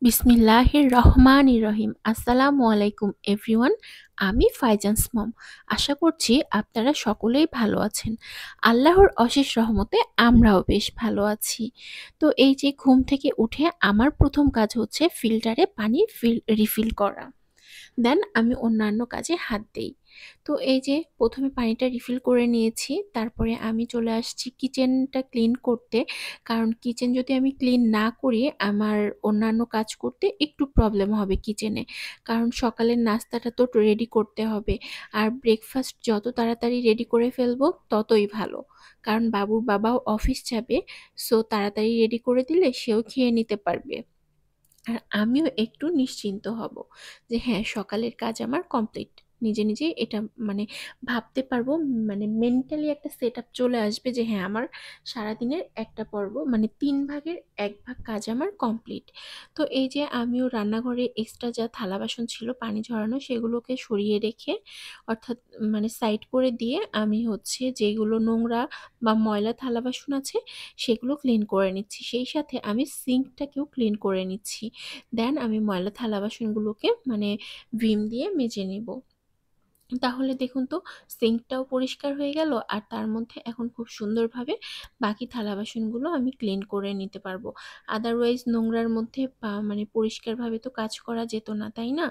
বিসমিল্লাহির রহমানির রহিম। আসসালামু আলাইকুম এভরিওয়ান। আমি ফাইজান্স মম। আশা করছি আপনারা সকলেই ভালো আছেন। আল্লাহর অশেষ রহমতে আমরাও বেশ ভালো আছি। তো এই যে ঘুম থেকে উঠে আমার প্রথম কাজ হচ্ছে ফিল্টারে পানি রিফিল করা। দেন আমি অন্যান্য কাজে হাত দেই। তো এই যে ১ম এ পানিটা রিফিল করে নিয়েছি। তারপরে আমি চলে আসছি কিচেনটা ক্লিন করতে। কারণ কিচেন যদি আমি ক্লিন না করি, আমার অন্যান্য কাজ করতে একটু প্রবলেম হবে কিচেনে। কারণ সকালের নাস্তাটা তো রেডি করতে হবে। আর ব্রেকফাস্ট যত তাড়াতাড়ি রেডি করে ফেলবো, ততই ভালো। কারণ বাবুর বাবাও অফিস যাবে। সো তাড়াতাড়ি রেডি করে দিলে সেও খেয়ে নিতে পারবে। আর আমিও একটু নিশ্চিন্ত হব যে হ্যাঁ, সকালের কাজ আমার কমপ্লিট। নিজে নিজেই এটা মানে ভাবতে পারবো, মানে মেন্টালি একটা সেটআপ চলে আসবে যে হ্যাঁ, আমার সারাদিনের একটা পর্ব মানে ৩ ভাগের ১ ভাগ কাজ আমার কমপ্লিট। তো এই যে আমিও রান্নাঘরে এক্সট্রা যা থালা বাসন ছিল পানি ঝরানো সেগুলোকে সরিয়ে রেখে, অর্থাৎ মানে সাইড করে দিয়ে আমি হচ্ছে যেগুলো নোংরা বা ময়লা থালা বাসন আছে সেগুলো ক্লিন করে নিচ্ছি। সেই সাথে আমি সিঙ্কটাকেও ক্লিন করে নিচ্ছি। দেন আমি ময়লা থালা বাসনগুলোকে মানে ভিম দিয়ে মেজে নিব। তাহলে দেখুন তো সিঙ্কটাও পরিষ্কার হয়ে গেল, আর তার মধ্যে এখন খুব সুন্দরভাবে বাকি থালা বাসনগুলো আমি ক্লিন করে নিতে পারবো। আদারওয়াইজ নোংরার মধ্যে মানে পরিষ্কারভাবে তো কাজ করা যেত না, তাই না?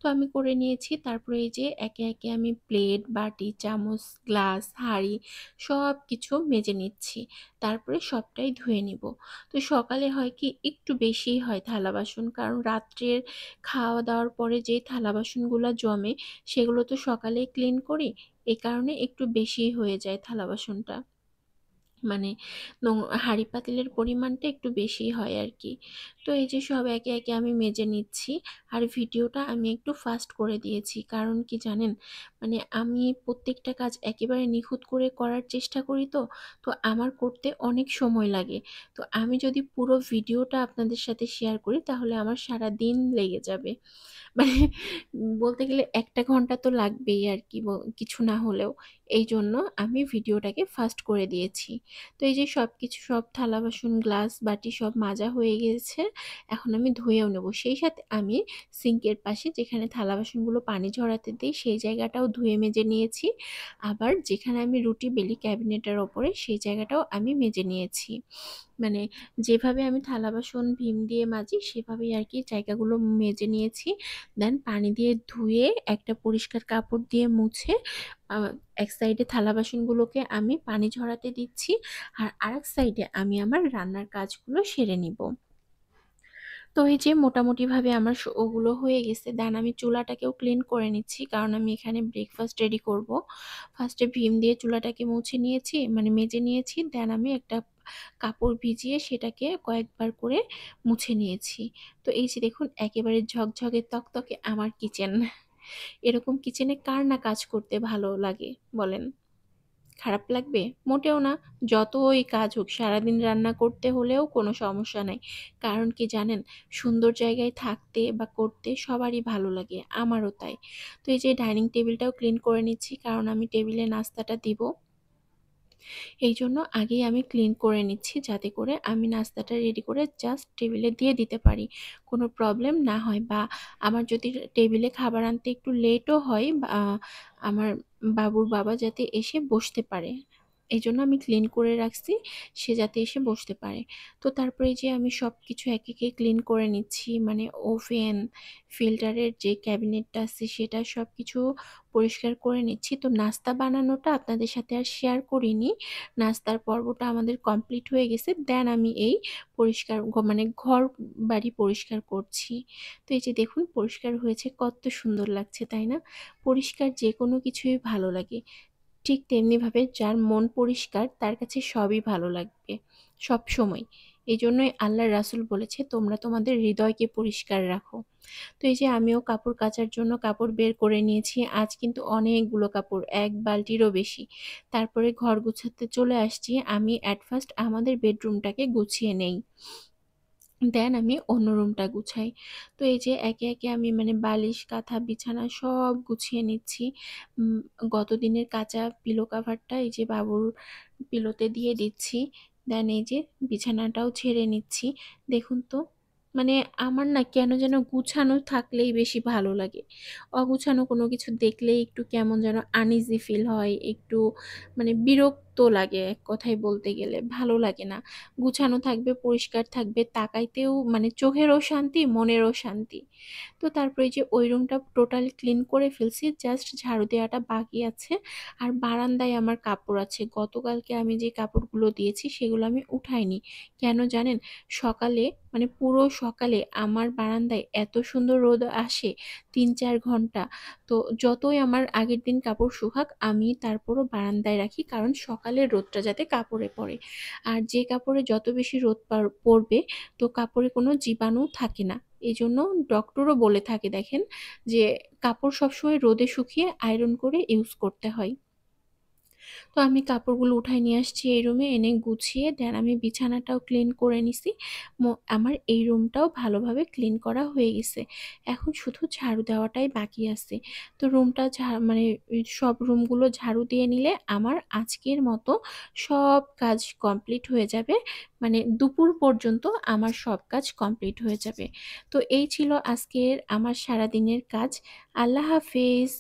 তো আমি করে নিয়েছি। তারপরে এই যে একে একে আমি প্লেট, বাটি, চামচ, গ্লাস, হাঁড়ি সবকিছু মেজে নিচ্ছি। তারপরে সবটাই ধুয়ে নিব। তো সকালে হয় কি একটু বেশিই হয় থালা বাসন, কারণ রাত্রের খাওয়া দাওয়ার পরে যে থালা বাসনগুলো জমে সেগুলো তো সকালেই ক্লিন করি। এ কারণে একটু বেশিই হয়ে যায় থালা বাসনটা। মানে হাঁড়ি পাতিলের পরিমাণটা একটু বেশি হয় আর কি। তো এই যে সব একে একে আমি মেজে নিচ্ছি। আর ভিডিওটা আমি একটু ফাস্ট করে দিয়েছি, কারণ কি জানেন, মানে আমি প্রত্যেকটা কাজ একেবারে নিখুঁত করে করার চেষ্টা করি। তো তো আমার করতে অনেক সময় লাগে। তো আমি যদি পুরো ভিডিওটা আপনাদের সাথে শেয়ার করি তাহলে আমার সারা দিন লেগে যাবে। মানে বলতে গেলে ১টা ঘন্টা তো লাগবেই আর কি, কিছু না হলেও। এইজন্য আমি ভিডিওটাকে ফাস্ট করে দিয়েছি। তো এই যে সবকিছু, সব থালা বাসন, গ্লাস, বাটি সব মাজা হয়ে গেছে। এখন আমি ধুয়েও নেব। সেই সাথে আমি সিঙ্কের পাশে যেখানে থালা বাসনগুলো পানি ঝরাতে দেই সেই জায়গাটাও ধুয়ে মেজে নিয়েছি। আবার যেখানে আমি রুটি বেলি ক্যাবিনেটের ওপরে সেই জায়গাটাও আমি মেজে নিয়েছি। মানে যেভাবে আমি থালা বাসন ভীম দিয়ে মাজি সেভাবেই আর কি জায়গাগুলো মেজে নিয়েছি। দেন পানি দিয়ে ধুয়ে একটা পরিষ্কার কাপড় দিয়ে মুছে আ এক সাইডে থালা বাসনগুলোকে আমি পানি ঝরাতে দিচ্ছি। আর আরেক সাইডে আমি আমার রান্নার কাজগুলো সেরে নিব। তো এই যে মোটামুটিভাবে আমার ওগুলো হয়ে গেছে। দেন আমি চুলাটাকেও ক্লিন করে নিচ্ছি। কারণ আমি এখানে ব্রেকফাস্ট রেডি করব। ফার্স্টে ভীম দিয়ে চুলাটাকে মুছে নিয়েছি, মানে মেজে নিয়েছি। দেন আমি একটা কাপড় ভিজিয়ে সেটাকে কয়েকবার করে মুছে নিয়েছি। তো এই যে দেখুন একেবারে ঝকঝকে তকতকে আমার কিচেন। এরকম কিচেনে কার না কাজ করতে ভালো লাগে বলেন? খারাপ লাগবে? মোটেও না। যতই কাজ হোক সারাদিন রান্না করতে হলেও কোনো সমস্যা নাই। কারণ কি জানেন? সুন্দর জায়গায় থাকতে বা করতে সবারই ভালো লাগে। আমারও তাই। তো এই যে ডাইনিং টেবিলটাও ক্লিন করে নিচ্ছি, কারণ আমি টেবিলে নাস্তাটা দিব। এইজন্য আগেই আমি ক্লিন করে নিচ্ছি যাতে করে আমি নাস্তাটা রেডি করে জাস্ট টেবিলে দিয়ে দিতে পারি। কোনো প্রবলেম না হয়, বা আমার যদি টেবিলে খাবার আনতে একটু লেটও হয়, বা আমার বাবুর বাবা যাতে এসে বসতে পারে। এইজন্য আমি ক্লিন করে রাখছি, সে যাতে এসে বসতে পারে। তো তারপরে যে আমি সবকিছু একে, একে ক্লিন করে নিচ্ছি। মানে ওভেন, ফিল্টারের যে ক্যাবিনেটটা আছে সেটা সবকিছু পরিষ্কার করে নিচ্ছি। তো নাস্তা বানানোটা আপনাদের সাথে আর শেয়ার করিনি। নাস্তার পর্বটা আমাদের কমপ্লিট হয়ে গেছে। দেন আমি এই পরিষ্কার মানে ঘর-বাড়ি পরিষ্কার করছি। তো এই যে দেখুন পরিষ্কার হয়েছে, কত সুন্দর লাগছে, তাই না? পরিষ্কার যেকোনো কিছুই ভালো লাগে। ঠিক তেমনিভাবে যার মন পরিষ্কার তার কাছে সবই ভালো লাগবে, সবসময়। এজন্যই আল্লাহর রাসূল বলেছে, "তোমরা তোমাদের হৃদয়কে পরিষ্কার রাখো।" তো এই যে আমিও কাপড় কাচার জন্য কাপড় বের করে নিয়েছি। আজ কিন্তু অনেকগুলো কাপড়, ১ বালতিরও বেশি। তারপরে ঘর গুছাতে চলে আসছি। আমি এট ফার্স্ট আমাদের বেডরুমটাকে গুছিয়ে নেই। দেন আমি অন্য রুমটা গুছাই। তো এই যে একে, একে আমি মানে বালিশ, কাঁথা, বিছানা সব গুছিয়ে নিচ্ছি। উম গতদিনের কাচা পিলো কভারটা এই যে বাবুর পিলোতে দিয়ে দিচ্ছি। দেন এই যে বিছানাটাও ঝেড়ে নিচ্ছি। দেখুন তো মানে আমার না কেন যেন গুছানো থাকলেই বেশি ভালো লাগে। অগুছানো কোনো কিছু দেখলেই একটু কেমন যেন আনইজি ফিল হয়, একটু মানে বিরক্ত লাগে এক কথায় বলতে গেলে, ভালো লাগে না। গুছানো থাকবে, পরিষ্কার থাকবে, তাকাইতেও মানে চোখেরও শান্তি, মনেরও শান্তি। তো তারপরে এই যে ওই রুমটা টোটাল ক্লিন করে ফেলছি, জাস্ট ঝাড়ু দেওয়াটা বাকি আছে। আর বারান্দায় আমার কাপড় আছে, গতকালকে আমি যে কাপড়গুলো দিয়েছি সেগুলো আমি উঠাইনি। কেন জানেন? সকালে মানে পুরো সকালে আমার বারান্দায় এত সুন্দর রোদ আসে, ৩-৪ ঘন্টা। তো যতই আমার আগের দিন কাপড় শুকাক আমি তারপরও বারান্দায় রাখি, কারণ সকালের রোদটা যাতে কাপড়ে পড়ে। আর যে কাপড়ে যত বেশি রোদ পড়বে, তো কাপড়ে কোনো জীবাণু থাকে না। এই জন্য ডক্টরও বলে থাকে দেখেন, যে কাপড় সবসময় রোদে শুকিয়ে আয়রন করে ইউজ করতে হয়। তো আমি কাপড়গুলো উঠায় নিয়ে আসছি এই রুমে, এনে গুছিয়ে দেন আমি বিছানাটাও ক্লিন করে নিছি। আমার এই রুমটাও ভালোভাবে ক্লিন করা হয়ে গেছে। এখন শুধু ঝাড়ু দেওয়াটাই বাকি আছে। তো রুমটা মানে সব রুমগুলো ঝাড়ু দিয়ে নিলে আমার আজকের মতো সব কাজ কমপ্লিট হয়ে যাবে। মানে দুপুর পর্যন্ত আমার সব কাজ কমপ্লিট হয়ে যাবে। তো এই ছিল আজকের আমার সারাদিনের কাজ। আল্লাহ হাফেজ।